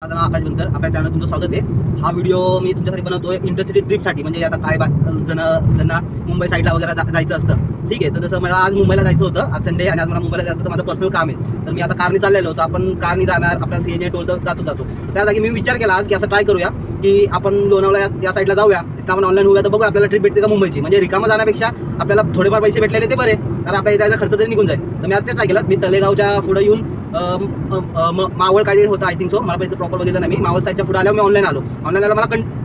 माझं नाव आकाश बनकर, आपल्या चॅनल तुमचं स्वागत आहे। हा व्हिडिओ मी तुमच्यासाठी बनवतोय इंटरसिटी ट्रिपसाठी। म्हणजे आता काय ज्यांना मुंबई साईडला वगैरे जायचं असतं, ठीक आहे। तर जसं मला आज मुंबईला जायचं होतं, आज संडे आणि आज मला मुंबईला जायचं होतं, माझं पर्सनल काम आहे। तर मी आता कारनी चाललेलो होतो, आपण कारनी जाणार, आपला सीएनजी टोल जातो। त्या जागी मी विचार केला आज की असं ट्राय करूया की आपण लोणावळा या साईडला जाऊया, तिथं आपण ऑनलाईन होऊया, तर बघूया आपल्याला ट्रिप भेटते का मुंबईची। म्हणजे रिकामा जाण्यापेक्षा आपल्याला थोडेफार पैसे भेटलेले ते बरे, कारण आपल्या जायचा खर्च तरी निघून जाईल। तर मी आज ते ट्राय केलं। मी तलेगावच्या पुढे येऊन मावळ काय होतं आय थिंक सो, मला पहिलं प्रॉपर बघितलं नाही मी। मावळ साईडच्या पुढे आल्यावर मी ऑनलाईन आलो।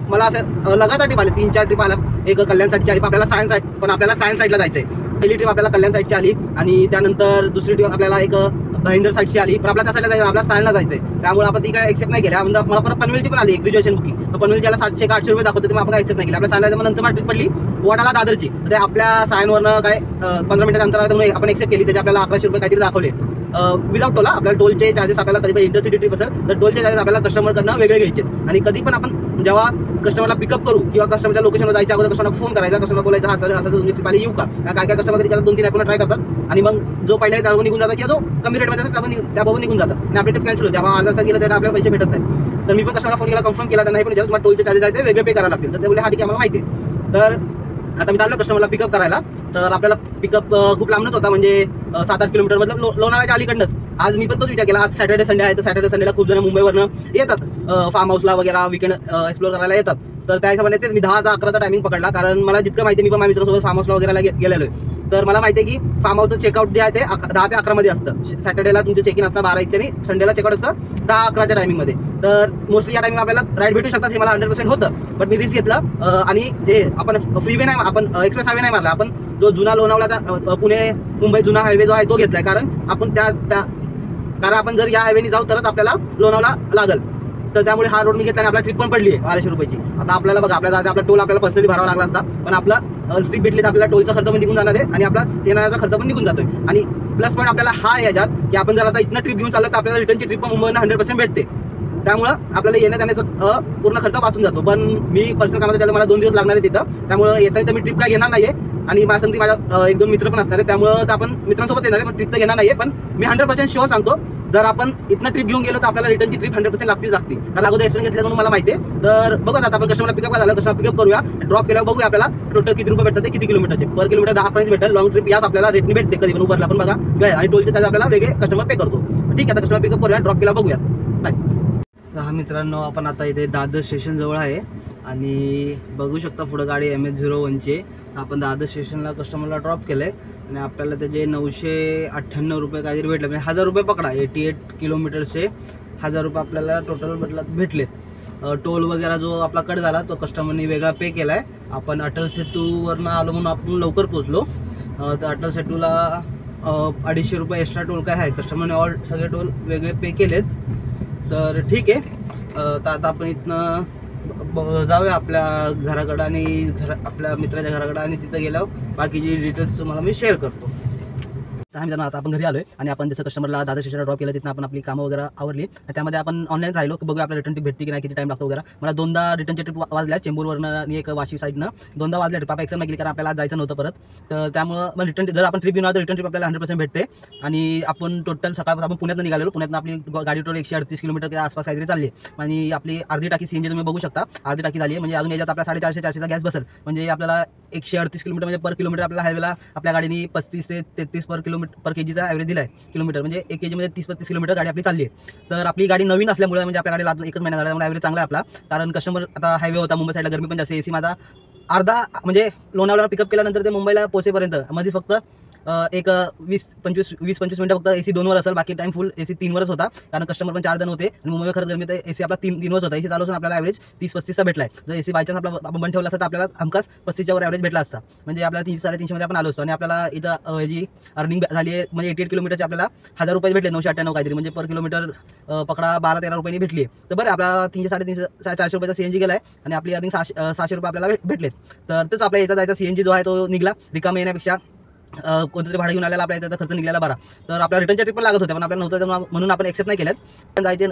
मला असं लगातार ट्रिप आले, 3-4 ट्रिप आल्या। एक कल्याण साईडची आली, आपल्याला सायन्स साईड, पण आपल्याला सायन्स साईडला जायचं आहे। पहिली ट्रिप आपल्याला कल्याण साईडची आली आणि त्यानंतर दुसरी ट्रिप आपल्याला एक भाईंदर साईडची आली, पण आपल्याला त्या साईडला जायचं, आपल्याला सायन्सला जायचं आहे। त्यामुळे आपण ती काय एक्सेप्ट नाही केल्या। म्हणजे मला परत पनवेलची पण आली ग्रॅज्युएशन बुकिंग, तर पनवेलच्याला 700 का 800 रुपये दाखवतो, तुम्ही आपण काय एक्सेप्ट नाही केलं। आपल्या सायन्सला मग नंतर मला ट्रिप पडली वडाला दादरची, तर ते आपल्या सायनवरनं काय 15 मिनिटाच्या अंतरावर आपण एक्सेप्ट केली, त्याचे आपल्याला 1100 रुपये काहीतरी दाखवले विदाउट टोल। आपल्याला टोलचे चार्जेस आपल्याला कधी इंटरसिटी ट्रिप असेल तर टोलचे चार्जेस आपल्याला कस्टमरकडनं वेगळे घ्यायचे। आणि कधी पण आपण जेव्हा कस्टमरला पिकअप करू किंवा कस्टमरच्या लोकेशनवर जायच्या अगोदर कस्टमरला फोन करायचा, कस्टमर बोलायचा हा सर असं तुमची ट्रिप आली, येऊ का। काय काय कस्टमर कधी करतात, 2-3 ॲपला ट्राय करतात आणि मग जो पहिला आहे त्यावर निघून जातात, किंवा जो कमी रेटमध्ये असतात त्याबाबत निघून जातात आणि आपली ट्रिप कॅन्सल होते। तेव्हा अर्धा तास गेलं तर आपल्याला पैसे भेटत नाहीत। तर मी पण कस्टमरला फोन केला, कन्फर्म केला, त्यांना पण विचारलं तुम्हाला टोलचे चार्जेस आहेत ते वेगळे पे करावे लागतील। तर ते बोलले हा ठीक आहे, आम्हाला माहिती आहे। तर आता मी चाललो कस्टमरला पिकअप करायला। तर आपल्याला पिकअप खूप लांबच होता, म्हणजे 7-8 किलोमीटर, मतलब लोणावळ्याच्या अलीकडनंच। आज मी पण तोच विचार केला, आज सॅटर्डे संडे आहे, तर सॅटर्डे संडेला खूप जण मुंबईवरनं येतात फार्म हाऊसला वगैरे विकेंड एक्सप्लोर करायला येतात। तर त्या हिशोबाने तेच मी 10-11चा टायमिंग पकडला, कारण मला जितकं माहिती, मी पण माझ्या मित्रांसोबत फार्म हाऊसला वगैरे गेलेलो आहे। तर मला माहिती आहे की फार्म हाऊसचं चेकआउट जे आहे ते 10 ते 11 मध्ये असतं। सॅटर्डेला तुमचं चेक इन असतं 12-1 आणि संडेला चेकआउट असतं 10-11च्या टायमिंगमध्ये। तर मोस्टली या टायमिंग आपल्याला राईड भेटू शकतात, हे मला 100% होतं। बट मी रिस्क घेतलं आणि ते आपण फ्रीवे नाही, आपण एक्सप्रेस हायवे नाही मारला, आपण जो जुना लोणावळा पुणे मुंबई जुना हायवे जो आहे तो घेतलाय। कारण आपण कारण आपण जर या हायवेने जाऊ तरच आपल्याला लोणावळा लागल। तर त्यामुळे हा रोड मी घेतला आणि आपला ट्रिप पण पडली आहे 1200 रुपयाची। आता आपल्याला बघा, आपला टोल आपल्याला पर्सनली भरावा लागला असता, पण आपला ट्रिप भेटली तर आपल्याला टोलचा खर्च पण निघून जाणार आहे आणि आपला येण्याचा खर्च पण निघून जातोय। आणि प्लस पॉईंट आपल्याला हा याच्यात की आपण जर आता इथनं ट्रिप घेऊन चाललो तर आपल्याला रिटर्नची ट्रिप पण मुंबईनं 100% भेटते। त्यामुळं आपल्याला येण्या जाण्याचा पूर्ण खर्च वाचून जातो। पण मी पर्सनल कामाचं त्याला मला 2 दिवस लागणार आहे तिथं, त्यामुळे येताना तर मी ट्रिप काय घेणार नाही आहे। आणि माझ्या संगती माझ्या 1-2 मित्र पण असणार आहे, त्यामुळं तर आपण मित्रांसोबत येणार आहे, पण ट्रिप तर घेणार नाही आहे। पण मी 100% शुअर सांगतो, जर आपण इथनं ट्रिप घेऊन गेलो तर आपल्याला रिटर्नची ट्रिप 100% लागते। कारण अगोदर एक्सपिरियन्स घेतल्या म्हणून मला माहिती आहे। तर बघा, आता आपण कस्टमरला पिकअप झालं, कस्टमर पिकअप करूया, ड्रॉप केल्यावर बघूया आपल्याला टोटल किती रुपये भेटतात, किती किलोमीटरचे। पर किलोमीटर 10 पर्यंत भेटेल। लॉंग ट्रिप याच आपल्याला रेटने भेटते, कधी पण उबरला पण बघा, आणि टोलचे चार्ज आपल्याला वेगळे कस्टमर पे करतो। ठीक आहे, आता कस्टमर पिकअप करूया, ड्रॉप केला बघूया, बाय। हा मित्रांनो, आपण आता इथे दादर स्टेशन जवळ आहे आणि बघू शकता पुढं गाडी MS-01ची। आपण दादर स्टेशनला कस्टमरला ड्रॉप केलं आहे आणि आपल्याला त्याचे 998 रुपये काहीतरी भेटले, म्हणजे 1000 रुपये पकडा। 88 किलोमीटरचे 1000 रुपये आपल्याला टोटल भेटलेत। टोल वगैरे जो आपला कट झाला तो कस्टमरनी वेगळा पे केला आहे। आपण अटल सेतूवरनं आलो म्हणून आपण लवकर पोचलो। तर अटल सेतूला 250 रुपये एक्स्ट्रा टोल काय आहे, कस्टमरने सगळे टोल वेगळे पे केलेत। तर ठीक आहे, तर आता आपण इथनं जाऊया आपल्या घराकडं आणि आपल्या मित्राच्या घराकडं, आणि तिथं गेल्यावर बाकीची डिटेल्स तुम्हाला मी शेअर करतो। आता आपण घरी आलोय आणि आपण जसं कस्टमरला दादर स्टेशनला ड्रॉप केलं, तिथं आपण आपली कामं वगैरे आवरली। त्यामध्ये आपण ऑनलाईन राहिलो की बघूया आपल्याला रिटर्न ट्रिप भेटते की नाही, किती टाइम लागतो वगैरे। मला 2दा रिटर्नची ट्रिप वाजल्या, चेंबूरवरनं आणि एक वाशी साईडनं 2दा वाजल्या ट्रिप। आपण एक्सेप्ट नाही केली कारण आपल्याला जायचं नव्हतं परत। तर त्यामुळं मग रिटर्न जर आपण ट्रिप घेऊन आलो तर रिटर्न ट्रिप आपल्याला 100% भेटते। आणि आपण टोटल सकाळपासून आपण पुण्यातनं निघालेलो, पुण्यातनं आपली गाडी टोटल 138 किलोमीटरच्या आसपास काहीतरी चालली आणि आपली अर्धी टाकी सीएनजी तुम्ही बघू शकता, अर्धी टाकी झाली आहे। म्हणजे अजून याच्यात आपला 450-400चा गॅस बसेल, म्हणजे आपल्याला 138 किलोमीटर, म्हणजे पर किलोमीटर आपल्या हायवेला आपल्या गाडीने 35 ते 33 पर केजीचा ॲव्हरेज दिला आहे किलोमीटर, म्हणजे 1 केजी मध्ये 30-35 किलोमीटर गाडी आपली चालली आहे। तर आपली गाडी नवीन असल्यामुळे, म्हणजे आपल्या गाडीला अजून 1च महिना झाला, त्यामुळे ॲव्हरेज चांगला आहे आपला। कारण कस्टमर आता हायवे होता, मुंबई साईडला गरमी पण जास्त, एसी माझा अर्धा, म्हणजे लोणावळ्याला पिकअप केल्यानंतर ते मुंबईला पोहोचेपर्यंत मध्ये फक्त एक 20-25 मिनिटं फक्त एसी 2 वर असेल, बाकी टाइम फुल एसी 3 वरच होता। कारण कस्टमर पण 4 जण होते आणि मुंबईला खरंच गरमी, तर एसी आपला 3 वरच होता। एसी चालू असून आपल्याला ॲव्हरेज 30-35चा भेटला आहे। जर एसी बायचान्स आपला आपण बंद ठेवला असता तर आपल्याला हमखास 35च्या वर ॲव्हरेज भेटला असता, म्हणजे आपल्याला 300-350 मध्ये आपण आलो असतो। आणि आपल्याला इथं जी अर्निंग झाली आहे, म्हणजे 88 किलोमीटरचे आपल्याला 1000 रुपये भेटले, 998 काहीतरी, म्हणजे पर किलोमीटर पकडा 12-13 रुपयांनी भेटली। तर बरं, आपला 300-350-400 रुपयाचा सीएनजी गेला आहे आणि आपली अर्निंग 600 रुपये आपल्याला भेटलेत। तर तेच आपल्या याचा जायचा सीएनजी जो आहे तो निघला, रिकामा येण्यापेक्षा कोणतरी भाडं घेऊन आलेला आपल्या त्याचा खर्च निघाला बरा। तर आपल्या रिटर्नच्या ट्रिप पण लागत होत्या, पण आपल्याला नव्हतं, म्हणून आपण एक्सेप्ट नाही केल्यात। जायचे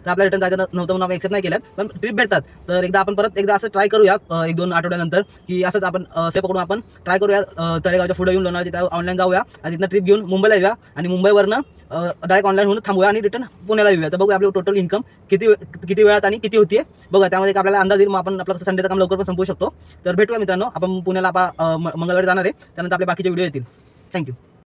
तर आपल्याला रिटर्न जायचं नव्हतं म्हणून आपण एक्सेप्ट नाही केलं, पण ट्रिप भेटतात. तर एकदा असं ट्राय करूया 1-2 आठवड्यानंतर, की असंच आपण से पकडून आपण ट्राय करूया तळेगावच्या पुढे येऊन लोणावळा तिथं ऑनलाईन जाऊया आणि तिथनं ट्रिप घेऊन मुंबईला येऊया आणि मुंबईवरनं डायरेक्ट ऑनलाईन होऊन थांबूया आणि रिटर्न पुण्याला येऊया. तर बघूया आपलं टोटल इन्कम किती वेळात आणि किती होतीये बघा. त्यामध्ये आपल्याला अंदाज येईल, मग आपण आपलं संडेचं काम लवकर पण संपवू शकतो. तर भेटूया मित्रांनो, आपण पुण्याला मंगळवारी जाणार आहे, त्यानंतर आपले बाकीचे व्हिडिओ येतील. थँक्यू.